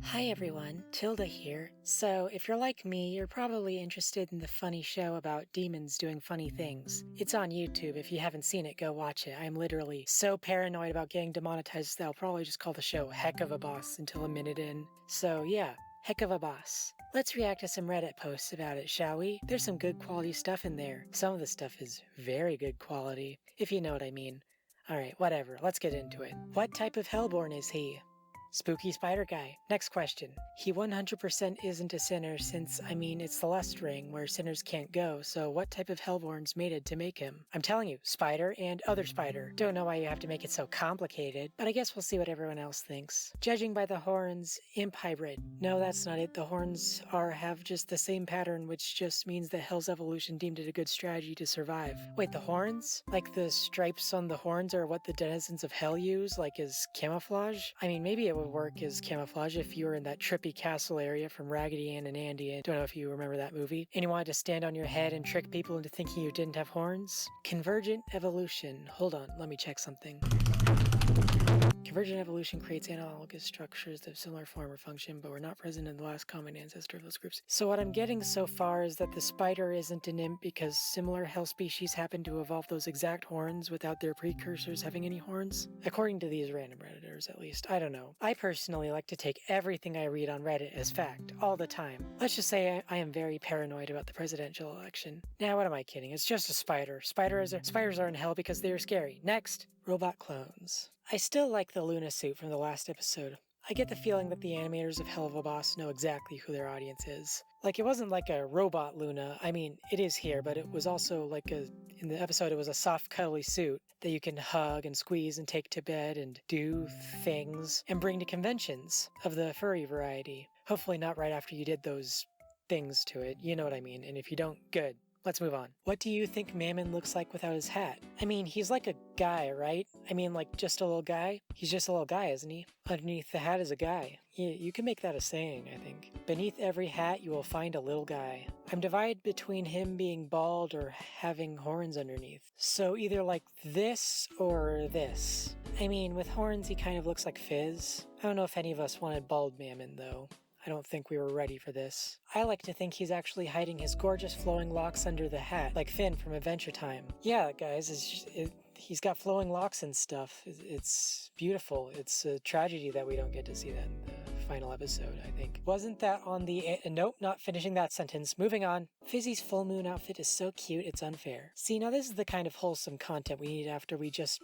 Hi everyone, Tilda here. So, if you're like me, you're probably interested in the funny show about demons doing funny things. It's on YouTube. If you haven't seen it, go watch it. I'm literally so paranoid about getting demonetized that I'll probably just call the show Heck of a Boss until a minute in. So, yeah, Heck of a Boss. Let's react to some Reddit posts about it, shall we? There's some good quality stuff in there. Some of the stuff is very good quality, if you know what I mean. Alright, whatever, let's get into it. What type of Hellborn is he? Spooky spider guy. Next question. He 100% isn't a sinner since, it's the lust ring where sinners can't go, so what type of Hellborn's mated to make him? I'm telling you, spider and other spider. Don't know why you have to make it so complicated, but I guess we'll see what everyone else thinks. Judging by the horns, imp hybrid. No, that's not it. The horns have just the same pattern, which just means that Hell's evolution deemed it a good strategy to survive. Wait, the horns? Like the stripes on the horns are what the denizens of Hell use, like as camouflage? Maybe it would work as camouflage if you were in that trippy castle area from Raggedy Ann and Andy. I don't know if you remember that movie. And you wanted to stand on your head and trick people into thinking you didn't have horns? Convergent evolution. Hold on, let me check something. Convergent evolution creates analogous structures that have similar form or function, but were not present in the last common ancestor of those groups. So what I'm getting so far is that the spider isn't an imp because similar hell species happen to evolve those exact horns without their precursors having any horns? According to these random Redditors, at least. I don't know. I personally like to take everything I read on Reddit as fact, all the time. Let's just say I am very paranoid about the presidential election. Now, what am I kidding? It's just a spider. Spiders are in hell because they're scary. Next! Robot clones. I still like the Luna suit from the last episode. I get the feeling that the animators of Hell of a Boss know exactly who their audience is. Like, it wasn't like a robot Luna. It is here, but it was also in the episode, it was a soft, cuddly suit that you can hug and squeeze and take to bed and do things and bring to conventions of the furry variety. Hopefully not right after you did those things to it. You know what I mean. And if you don't, good. Let's move on. What do you think Mammon looks like without his hat? He's like a guy, right? Just a little guy? He's just a little guy, isn't he? Underneath the hat is a guy. You can make that a saying, I think. Beneath every hat, you will find a little guy. I'm divided between him being bald or having horns underneath. So either like this or this. With horns, he kind of looks like Fizz. I don't know if any of us wanted bald Mammon, though. I don't think we were ready for this. I like to think he's actually hiding his gorgeous flowing locks under the hat, like Finn from Adventure Time. Yeah, guys, he's got flowing locks and stuff. It's beautiful. It's a tragedy that we don't get to see that in the final episode, I think. Wasn't that on the... Nope, not finishing that sentence. Moving on. Fizzy's full moon outfit is so cute, it's unfair. See, now this is the kind of wholesome content we need after we just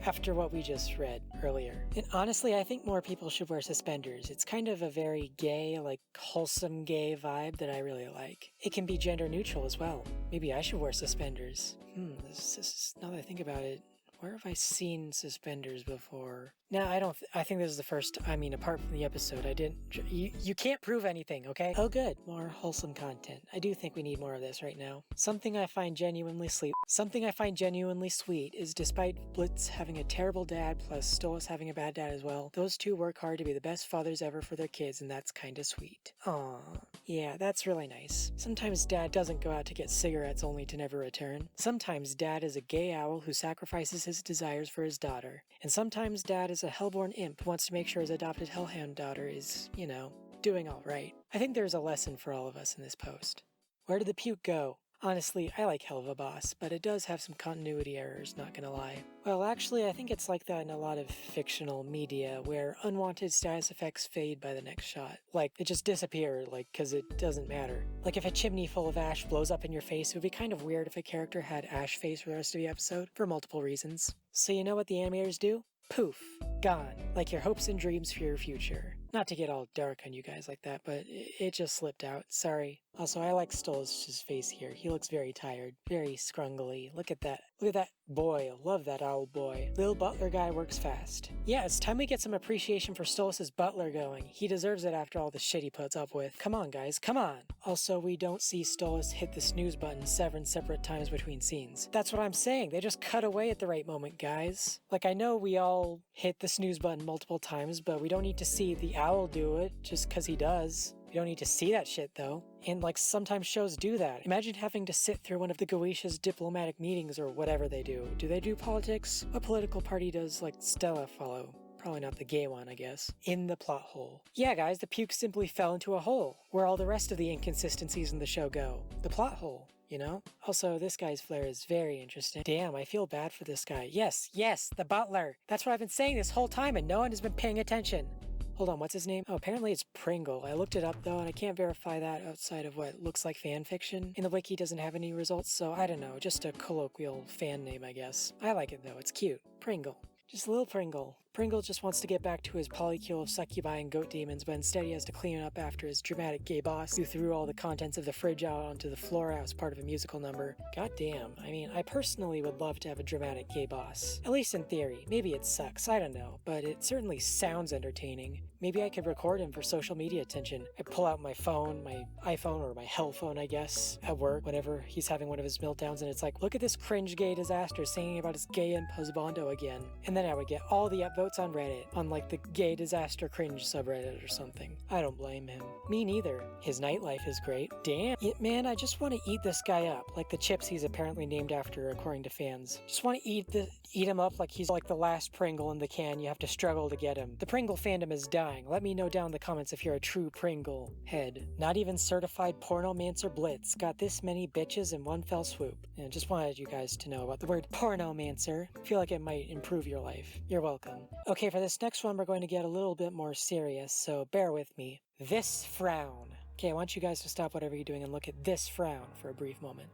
after what we just read earlier. And honestly, I think more people should wear suspenders. It's kind of a very gay, wholesome gay vibe that I really like. It can be gender neutral as well. Maybe I should wear suspenders. Now that I think about it, where have I seen suspenders before? No, I think this is the first, apart from the episode, I didn't, you can't prove anything, okay? Oh good, more wholesome content. I do think we need more of this right now. Something I find genuinely sweet is despite Blitz having a terrible dad plus Stolas having a bad dad as well, those two work hard to be the best fathers ever for their kids, and that's kinda sweet. Aww. Yeah, that's really nice. Sometimes dad doesn't go out to get cigarettes only to never return. Sometimes dad is a gay owl who sacrifices his desires for his daughter. And sometimes dad is a hellborn imp who wants to make sure his adopted hellhound daughter is, doing all right. I think there's a lesson for all of us in this post. Where did the puke go? Honestly, I like Hell of a Boss, but it does have some continuity errors, not gonna lie. Well, actually, I think it's like that in a lot of fictional media, where unwanted status effects fade by the next shot. It just disappear, cause it doesn't matter. If a chimney full of ash blows up in your face, it would be kind of weird if a character had ash face for the rest of the episode, for multiple reasons. So you know what the animators do? Poof. Gone. Like your hopes and dreams for your future. Not to get all dark on you guys like that, but it just slipped out. Sorry. Also, I like Stolas' face here. He looks very tired. Very scrungly. Look at that. Look at that boy. Love that owl boy. Lil Butler guy works fast. Yeah, it's time we get some appreciation for Stolas' butler going. He deserves it after all the shit he puts up with. Come on, guys. Come on. Also, we don't see Stolas hit the snooze button separate times between scenes. That's what I'm saying. They just cut away at the right moment, guys. I know we all hit the snooze button multiple times, but we don't need to see the owl do it just because he does. We don't need to see that shit, though. And, sometimes shows do that. Imagine having to sit through one of the Goetia diplomatic meetings or whatever they do. Do they do politics? What political party does, Stella follow? Probably not the gay one, I guess. In the plot hole. Yeah, guys, the puke simply fell into a hole, where all the rest of the inconsistencies in the show go. The plot hole. You know? Also, this guy's flair is very interesting. Damn, I feel bad for this guy. Yes, the butler. That's what I've been saying this whole time and no one has been paying attention. Hold on, what's his name? Oh, apparently it's Pringle. I looked it up though, and I can't verify that outside of what looks like fan fiction. And the wiki doesn't have any results, so I don't know. Just a colloquial fan name, I guess. I like it though, it's cute. Pringle. Just little Pringle. Pringle just wants to get back to his polycule of succubi and goat demons, but instead he has to clean up after his dramatic gay boss who threw all the contents of the fridge out onto the floor as part of a musical number. God damn. I mean, I personally would love to have a dramatic gay boss. At least in theory. Maybe it sucks, I don't know, but it certainly sounds entertaining. Maybe I could record him for social media attention. I pull out my phone, my iPhone, or my hell phone, I guess, at work whenever he's having one of his meltdowns, and it's like, look at this cringe gay disaster singing about his gay husbando again. And then I would get all the upvotes on Reddit, on like the gay disaster cringe subreddit or something. I don't blame him. Me neither. His nightlife is great. Damn. Man, I just want to eat this guy up, like the chips he's apparently named after according to fans. Just want to eat him up like he's like the last Pringle in the can. You have to struggle to get him. The Pringle fandom is dying. Let me know down in the comments if you're a true Pringle head. Not even certified pornomancer Blitz got this many bitches in one fell swoop. And just wanted you guys to know about the word pornomancer. Feel like it might improve your life. You're welcome. Okay, for this next one we're going to get a little bit more serious, so bear with me. This frown. Okay, I want you guys to stop whatever you're doing and look at this frown for a brief moment.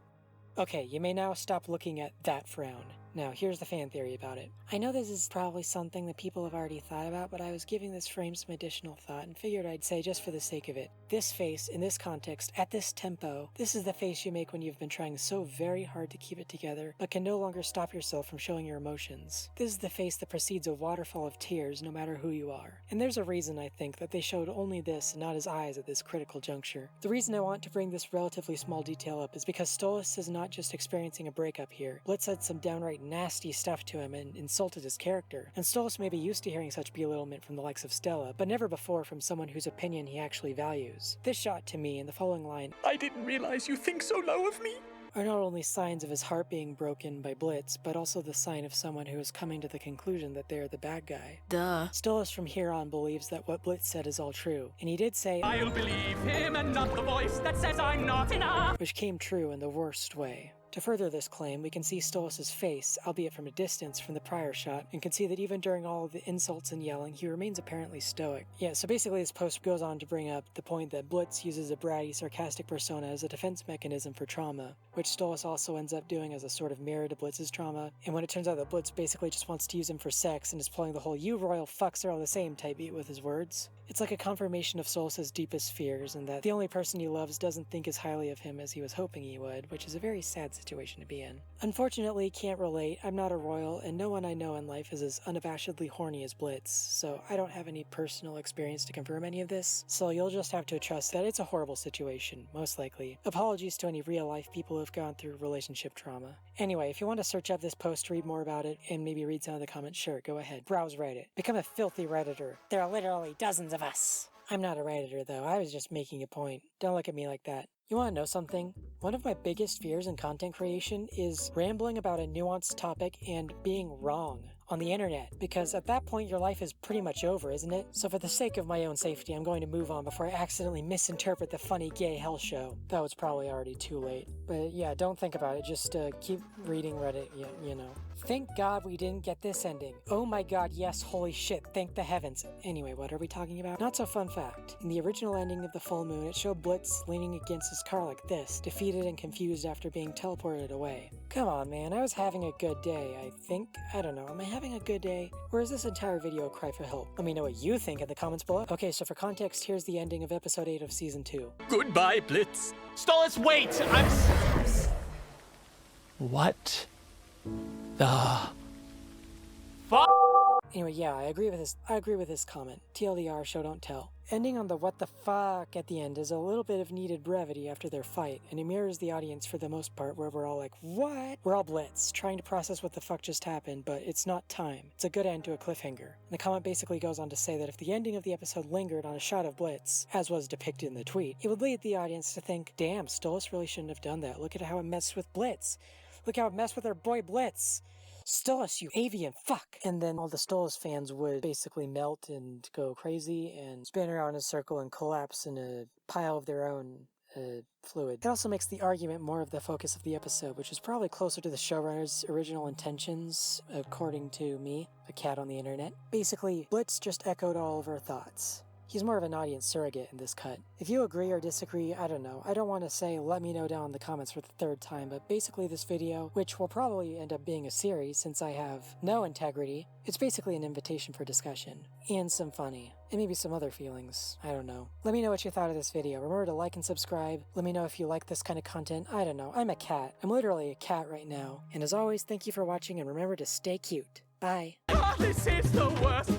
Okay, you may now stop looking at that frown. Now, here's the fan theory about it. I know this is probably something that people have already thought about, but I was giving this frame some additional thought and figured I'd say just for the sake of it. This face, in this context, at this tempo, this is the face you make when you've been trying so very hard to keep it together, but can no longer stop yourself from showing your emotions. This is the face that precedes a waterfall of tears no matter who you are. And there's a reason, I think, that they showed only this and not his eyes at this critical juncture. The reason I want to bring this relatively small detail up is because Stolas is not just experiencing a breakup here. Blitz said some downright nasty stuff to him and insulted his character, and Stolas may be used to hearing such belittlement from the likes of Stella, but never before from someone whose opinion he actually values. This shot to me in the following line, "I didn't realize you think so low of me," are not only signs of his heart being broken by Blitz, but also the sign of someone who is coming to the conclusion that they're the bad guy. Duh. Stolas from here on believes that what Blitz said is all true, and he did say, "I'll believe him and not the voice that says I'm not enough," which came true in the worst way. To further this claim, we can see Stolas' face, albeit from a distance from the prior shot, and can see that even during all of the insults and yelling, he remains apparently stoic. Yeah, so basically this post goes on to bring up the point that Blitz uses a bratty, sarcastic persona as a defense mechanism for trauma, which Stolas also ends up doing as a sort of mirror to Blitz's trauma, and when it turns out that Blitz basically just wants to use him for sex and is pulling the whole "you royal fucks are all the same" type beat with his words, it's like a confirmation of Stolas' deepest fears, and that the only person he loves doesn't think as highly of him as he was hoping he would, which is a very sad situation to be in. Unfortunately, can't relate, I'm not a royal, and no one I know in life is as unabashedly horny as Blitz, so I don't have any personal experience to confirm any of this, so you'll just have to trust that it's a horrible situation, most likely. Apologies to any real-life people who have gone through relationship trauma. Anyway, if you want to search up this post to read more about it, and maybe read some of the comments, sure, go ahead. Browse Reddit. Become a filthy Redditor. There are literally dozens of us. I'm not a Redditor, though. I was just making a point. Don't look at me like that. You want to know something? One of my biggest fears in content creation is rambling about a nuanced topic and being wrong on the internet, because at that point your life is pretty much over, isn't it? So for the sake of my own safety, I'm going to move on before I accidentally misinterpret the funny gay hell show. Though it's probably already too late. But yeah, don't think about it, just keep reading Reddit, you know. Thank God we didn't get this ending. Oh my god, yes, holy shit, thank the heavens. Anyway, what are we talking about? Not so fun fact. In the original ending of The Full Moon, it showed Blitz leaning against his car like this, defeated and confused after being teleported away. Come on, man, I was having a good day, I think. I don't know, am I having a good day? Or is this entire video a cry for help? Let me know what you think in the comments below. Okay, so for context, here's the ending of episode 8 of season 2. Goodbye, Blitz. Stolas, wait! What the Fuck! Anyway, yeah, I agree with this comment. TLDR, show don't tell. Ending on the what the fuck at the end is a little bit of needed brevity after their fight, and it mirrors the audience for the most part, where we're all like, what? We're all Blitz, trying to process what the fuck just happened, but it's not time. It's a good end to a cliffhanger. And the comment basically goes on to say that if the ending of the episode lingered on a shot of Blitz, as was depicted in the tweet, it would lead the audience to think, damn, Stolas really shouldn't have done that. Look at how it messed with Blitz. Look how it messed with our boy Blitz. Stolas, you avian fuck! And then all the Stolas fans would basically melt and go crazy and spin around in a circle and collapse in a pile of their own fluid. It also makes the argument more of the focus of the episode, which is probably closer to the showrunner's original intentions, according to me, a cat on the internet. Basically, Blitz just echoed all of our thoughts. He's more of an audience surrogate in this cut. If you agree or disagree, I don't know. I don't want to say let me know down in the comments for the third time, but basically this video, which will probably end up being a series since I have no integrity, it's basically an invitation for discussion. And some funny. And maybe some other feelings. I don't know. Let me know what you thought of this video. Remember to like and subscribe. Let me know if you like this kind of content. I don't know. I'm a cat. I'm literally a cat right now. And as always, thank you for watching and remember to stay cute. Bye. This is the worst.